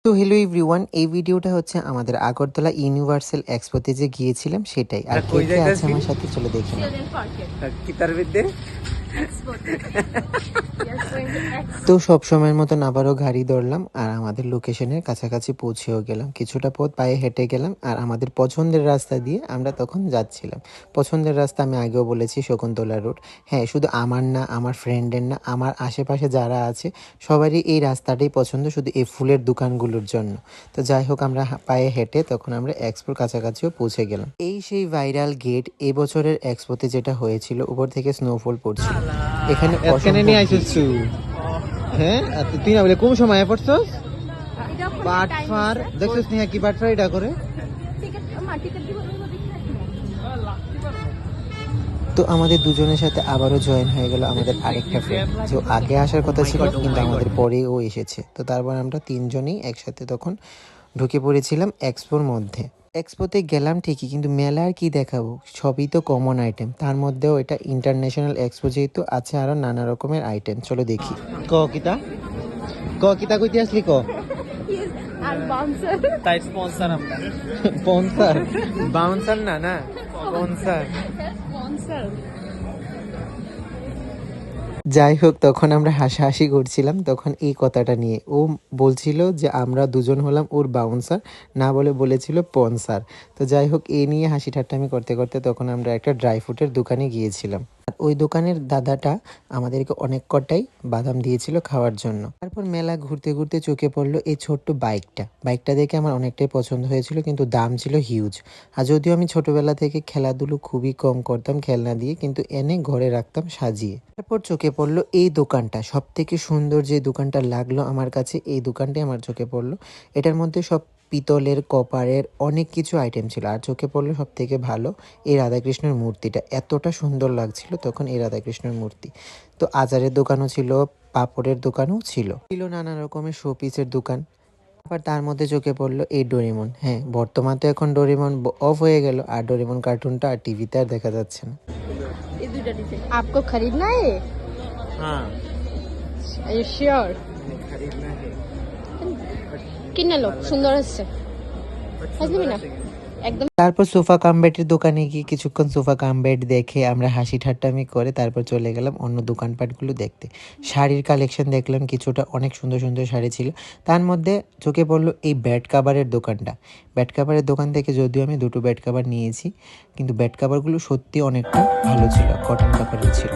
তো hello everyone, এই ভিডিওটা হচ্ছে আমাদের আগরতলা ইউনিভার্সাল এক্সপোতে যে গিয়েছিলাম সেটাই। আর কে কে আছে আমার সাথে চলে দেখি না। তো সব সময়ের মতন আবারও গাড়ি ধরলাম আর আমাদের লোকেশনের কাছাকাছি পৌঁছেও গেলাম। কিছুটা পথ পায়ে হেঁটে গেলাম আর আমাদের পছন্দের রাস্তা দিয়ে আমরা তখন যাচ্ছিলাম। পছন্দের রাস্তা আমি আগেও বলেছি, শকুন্তলা রোড। হ্যাঁ, শুধু আমার না, আমার ফ্রেন্ডের না, আমার আশেপাশে যারা আছে সবারই এই রাস্তাটাই পছন্দ, শুধু এই ফুলের দোকানগুলোর জন্য। তো যাই হোক, আমরা পায়ে হেঁটে তখন আমরা এক্সপোর কাছাকাছিও পৌঁছে গেলাম। এই সেই ভাইরাল গেট, এই বছরের এক্সপোতে যেটা হয়েছিল, উপর থেকে স্নোফল পড়ছিল। এখানে হ্যাঁ, তুই না বলে কোন সময় পড়ছস? বাটফার দেখছিস না কি বাটফার এটা করে। তো আমাদের দুজনের সাথে আবারও জয়েন হয়ে গেল আমাদের আরেকটা ফ্রেন্ড, যে আগে আসার কথা ছিল কিন্তু আমাদের পরেই ও এসেছে। তো তারপর আমরা তিনজনেই একসাথে তখন ঢুকে পড়েছিলাম এক্সপোর মধ্যে। এক্সপোতে গেলাম ঠিকই, কিন্তু মেলা আর কি দেখাবো, সবই তো কমন আইটেম। তার মধ্যেও এটা ইন্টারন্যাশনাল এক্সপো যেহেতু, আছে আরো নানা রকমের আইটেম। চলো দেখি। কিতা কইতে আসলি ক? আর বাউন্সার তাই স্পন্সর আমরা স্পন্সর বাউন্সার না না স্পন্সর। যাই হোক, তখন আমরা হাসাহাসি করছিলাম তখন এই কথাটা নিয়ে। ও বলছিল যে আমরা দুজন হলাম ওর বাউন্সার, না বলে বলেছিল পনসার। তো যাই হোক, এই নিয়ে হাসি ঠাট্টামি করতে করতে তখন আমরা একটা ড্রাই ফ্রুটের দোকানে গিয়েছিলাম। আর ওই দোকানের দাদাটা আমাদেরকে অনেক কটাই বাদাম দিয়েছিল খাওয়ার জন্য। তারপর মেলা ঘুরতে ঘুরতে চোখে পড়লো এই ছোট্ট বাইকটা দেখে আমার অনেকটাই পছন্দ হয়েছিল, কিন্তু দাম ছিল হিউজ। আর যদিও আমি ছোটবেলা থেকে খেলাধুলো খুবই কম করতাম খেলনা দিয়ে, কিন্তু এনে ঘরে রাখতাম সাজিয়ে। তারপর চোখে পড়লো এই দোকানটা, সব থেকে সুন্দর যে দোকানটা লাগলো আমার কাছে, এই দোকানটাই আমার চোখে পড়লো। এটার মধ্যে সব পিতলের, কপারের অনেক কিছু আইটেম ছিল। আর চোখে পড়লো সব থেকে ভালো এই রাধাকৃষ্ণের মূর্তিটা, এতটা সুন্দর লাগছিল তখন এই রাধাকৃষ্ণের মূর্তি। তো আচারের দোকানও ছিল, পাপড়ের দোকানও ছিল নানা রকমের শোপিসের দোকান। আবার তার মধ্যে চোখে পড়লো এই ডোরেমন। হ্যাঁ, বর্তমানে তো এখন ডোরেমন অফ হয়ে গেল, আর ডোরেমন কার্টুনটা আর টিভিতে আর দেখা যাচ্ছে না। आपको खरीदना है? हाँ, Are you sure? खरीदना है। কিনে লো, সুন্দর আছে। আসবি না একদম। তারপর সোফা কাম বেডের দোকানে গিয়ে কিছুক্ষণ সোফা কাম বেড দেখে আমরা হাসি ঠাট্টামি করে তারপর চলে গেলাম অন্য দোকানপাটগুলো দেখতে। শাড়ির কালেকশন দেখলাম কিছুটা, অনেক সুন্দর সুন্দর শাড়ি ছিল। তার মধ্যে চোখে পড়লো এই বেড কাভারের দোকানটা। বেড কাভারের দোকান থেকে যদিও আমি দুটো বেড কাভার নিয়েছি, কিন্তু বেড কাভারগুলো সত্যি অনেকটা ভালো ছিল, কটন কাভারের ছিল।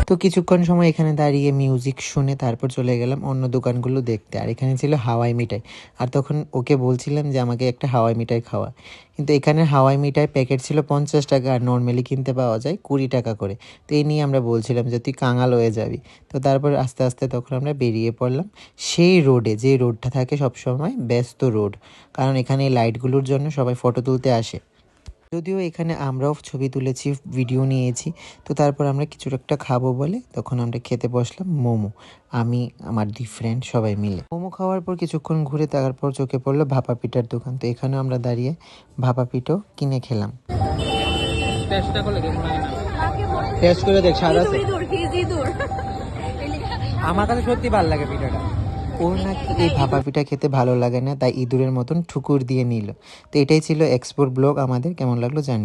তো কিছুক্ষণ সময় এখানে দাঁড়িয়ে মিউজিক শুনে তারপর চলে গেলাম অন্য দোকানগুলো দেখতে। আর এখানে ছিল হাওয়াই মিঠাই। আর তখন ওকে বলছিলাম যে আমাকে একটা হাওয়াই মিঠাই খাওয়া, কিন্তু এখানে হাওয়াই মিঠাই প্যাকেট ছিল 50 টাকা, আর নর্মালি কিনতে পাওয়া যায় 20 টাকা করে। তো এই নিয়ে আমরা বলছিলাম যে তুই কাঙাল হয়ে যাবি। তো তারপর আস্তে আস্তে তখন আমরা বেরিয়ে পড়লাম সেই রোডে, যে রোডটা থাকে সবসময় ব্যস্ত রোড, কারণ এখানে এই লাইটগুলোর জন্য সবাই ফটো তুলতে আসে। যদিও এখানে আমরাও ছবি তুলেছি, ভিডিও নিয়েছি। তো তারপর আমরা কিছু একটা খাবো বলে তখন আমরা খেতে বসলাম মোমো। আমি, আমার দুই ফ্রেন্ড সবাই মিলে মোমো খাওয়ার পর কিছুক্ষণ ঘুরে তারপর চোখে পড়লো ভাপা পিঠার দোকান। তো এখানেও আমরা দাঁড়িয়ে ভাপা পিঠও কিনে খেলাম। টেস্ট করে দেখ, স্বাদ আছে। আমার কাছে সত্যি ভালো লাগে পিঠাটা। ওর নাকি এই ভাপা পিঠা খেতে ভালো লাগে না, তাই ইঁদুরের মতন ঠুকুর দিয়ে নিল। তো এটাই ছিল এক্সপোর ব্লগ আমাদের। কেমন লাগলো জানি।